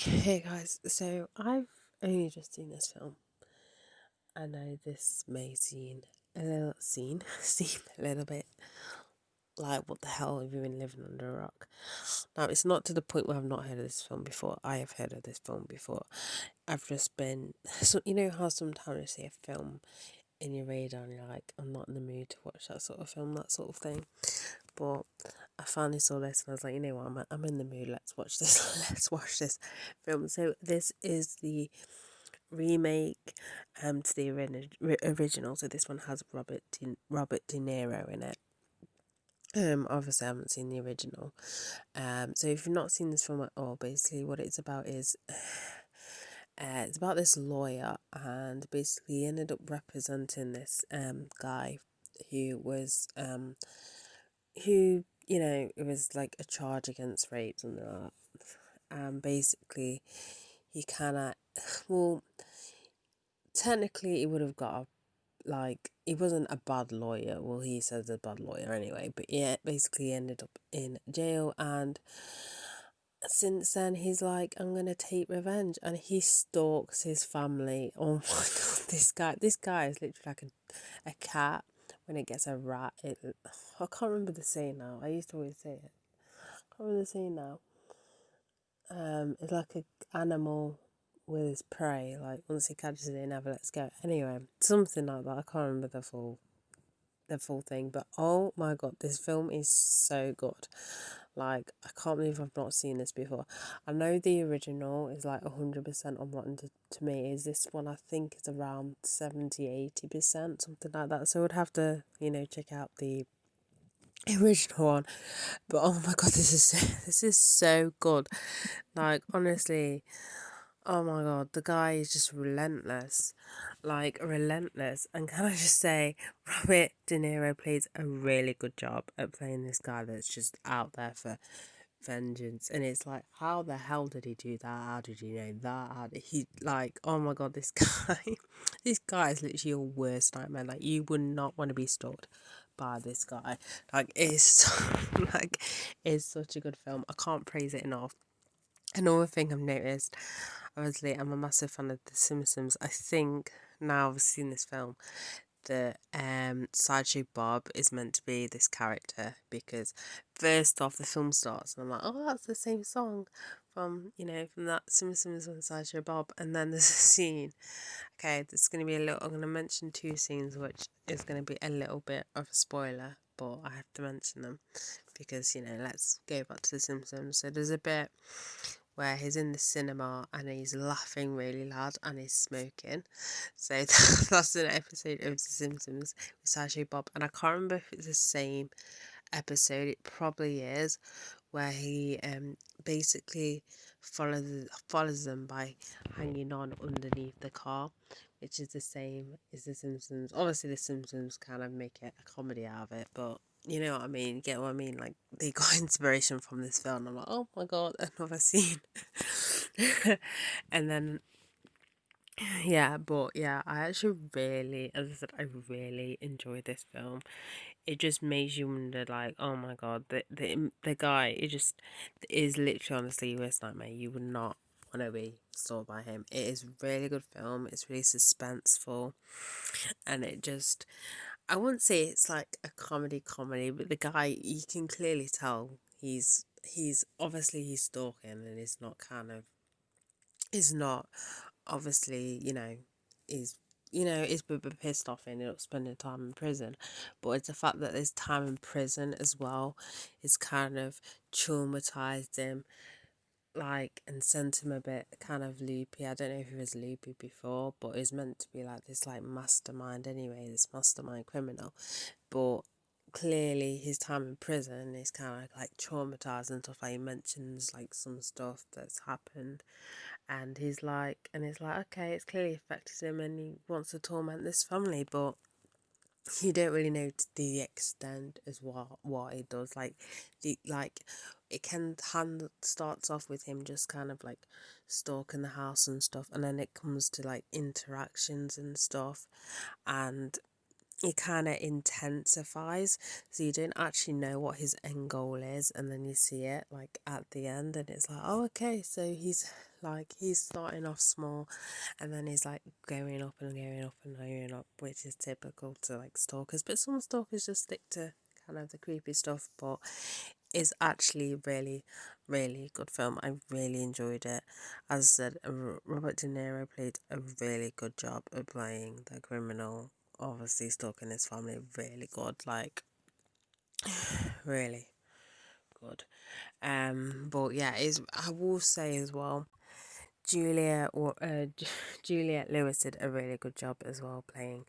Hey guys, so I've only just seen this film. I know this may seem a little bit like what the hell have you been living under a rock? Now it's not to the point where I've not heard of this film before. I have heard of this film before. I've just been so you know how sometimes you see a film in your radar and you're like, I'm not in the mood to watch that sort of film, that sort of thing. But I finally saw this and I was like, you know what, I'm in the mood. Let's watch this. Let's watch this film. So this is the remake to the original. So this one has Robert De Niro in it. Obviously I haven't seen the original. So if you've not seen this film at all, basically what it's about is it's about this lawyer, and basically he ended up representing this guy who was who it was like a charge against rape, something like that. Basically he kind of well, technically he would have got a, like, he wasn't a bad lawyer. Well, he says a bad lawyer anyway, but yeah, basically ended up in jail, and since then he's like, I'm gonna take revenge, and he stalks his family. Oh my god, this guy is literally like a cat when it gets a rat. I can't remember the saying now. I used to always say it. I can't remember the saying now. It's like a animal with his prey. Like once he catches it, he never lets go. Anyway, something like that. I can't remember the full thing, but oh my god, this film is so good. Like, I can't believe I've not seen this before. I know the original is like 100% on Rotten Tomatoes. This one I think is around 70-80%, something like that. So I would have to, check out the original one. But oh my god, this is so good. Like, honestly, oh my god, the guy is just relentless. Like, relentless. And can I just say, Robert De Niro plays a really good job at playing this guy that's just out there for vengeance. And it's like, how the hell did he do that? How did he know that? How did he, like, oh my god, this guy, this guy is literally your worst nightmare. Like, you would not want to be stalked by this guy. Like, like, it's such a good film. I can't praise it enough. Another thing I've noticed, obviously, I'm a massive fan of The Simpsons. I think now I've seen this film, the Sideshow Bob is meant to be this character, because first off the film starts and I'm like, oh, that's the same song from that Simpsons and Sideshow Bob, and then there's a scene. Okay, there's going to be I'm going to mention two scenes which is going to be a little bit of a spoiler, but I have to mention them because let's go back to the Simpsons. So there's a bit where he's in the cinema and he's laughing really loud and he's smoking. So that's an episode of The Simpsons with Sideshow Bob, and I can't remember if it's the same episode. It probably is, where he basically follows them by hanging on underneath the car, which is the same as The Simpsons. Obviously, The Simpsons kind of make it a comedy out of it, but you know what I mean? Get what I mean? Like, they got inspiration from this film. I'm like, oh my god, another scene. And then yeah, but yeah, I actually really, as I said, I really enjoyed this film. It just makes you wonder, like, oh my god, the guy, it just is literally, honestly, your worst nightmare. You would not want to be stalked by him. It is a really good film. It's really suspenseful, and it just, I wouldn't say it's like a comedy, but the guy, you can clearly tell he's obviously he's stalking, and is not obviously, is pissed off and ended up spending time in prison. But it's the fact that his time in prison as well is kind of traumatized him, like, and sent him a bit kind of loopy. I don't know if he was loopy before, but he's meant to be like this, like, mastermind anyway, this mastermind criminal. But clearly his time in prison is kind of like traumatized and stuff. Like, he mentions like some stuff that's happened, and it's like, okay, it's clearly affected him and he wants to torment this family, but you don't really know to the extent as what it does. Like, it can hand starts off with him just kind of like stalking the house and stuff, and then it comes to like interactions and stuff, and it kind of intensifies, so you don't actually know what his end goal is, and then you see it like at the end, and it's like, oh, okay, so he's starting off small, and then he's like going up and going up and going up, which is typical to like stalkers, but some stalkers just stick to kind of the creepy stuff. But it's actually really, really good film. I really enjoyed it. As I said, Robert De Niro played a really good job of playing the criminal, obviously stalking his family. Really good, like really good. But yeah, is I will say as well, Juliette Lewis did a really good job as well playing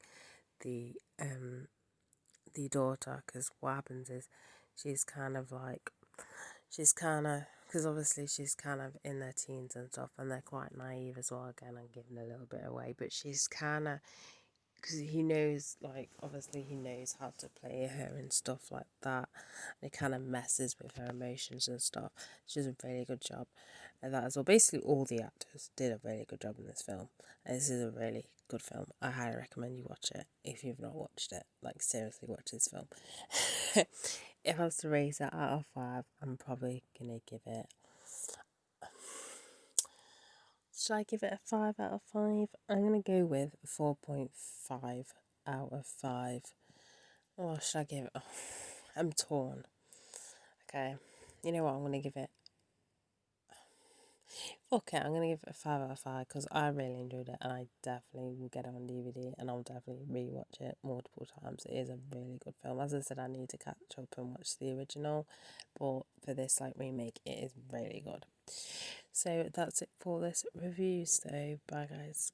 the the daughter, because what happens is she's kind of like she's kind of, because obviously she's kind of in their teens and stuff, and they're quite naive as well. Again, I'm giving a little bit away, but she's kind of, because he knows, like, obviously he knows how to play her and stuff like that. And it kind of messes with her emotions and stuff. She does a really good job at that as well. Basically, all the actors did a really good job in this film. And this is a really good film. I highly recommend you watch it if you've not watched it. Like, seriously, watch this film. If I was to rate it out of 5, I'm probably gonna give it. Should I give it a 5 out of 5? I'm gonna go with 4.5 out of 5. Or should I give it? Oh, I'm torn. Okay, you know what? I'm gonna give it. Okay, I'm gonna give it a 5 out of 5 because I really enjoyed it, and I definitely will get it on DVD, and I'll definitely rewatch it multiple times. It is a really good film. As I said, I need to catch up and watch the original, but for this like remake, it is really good. So that's it for this review. So bye guys.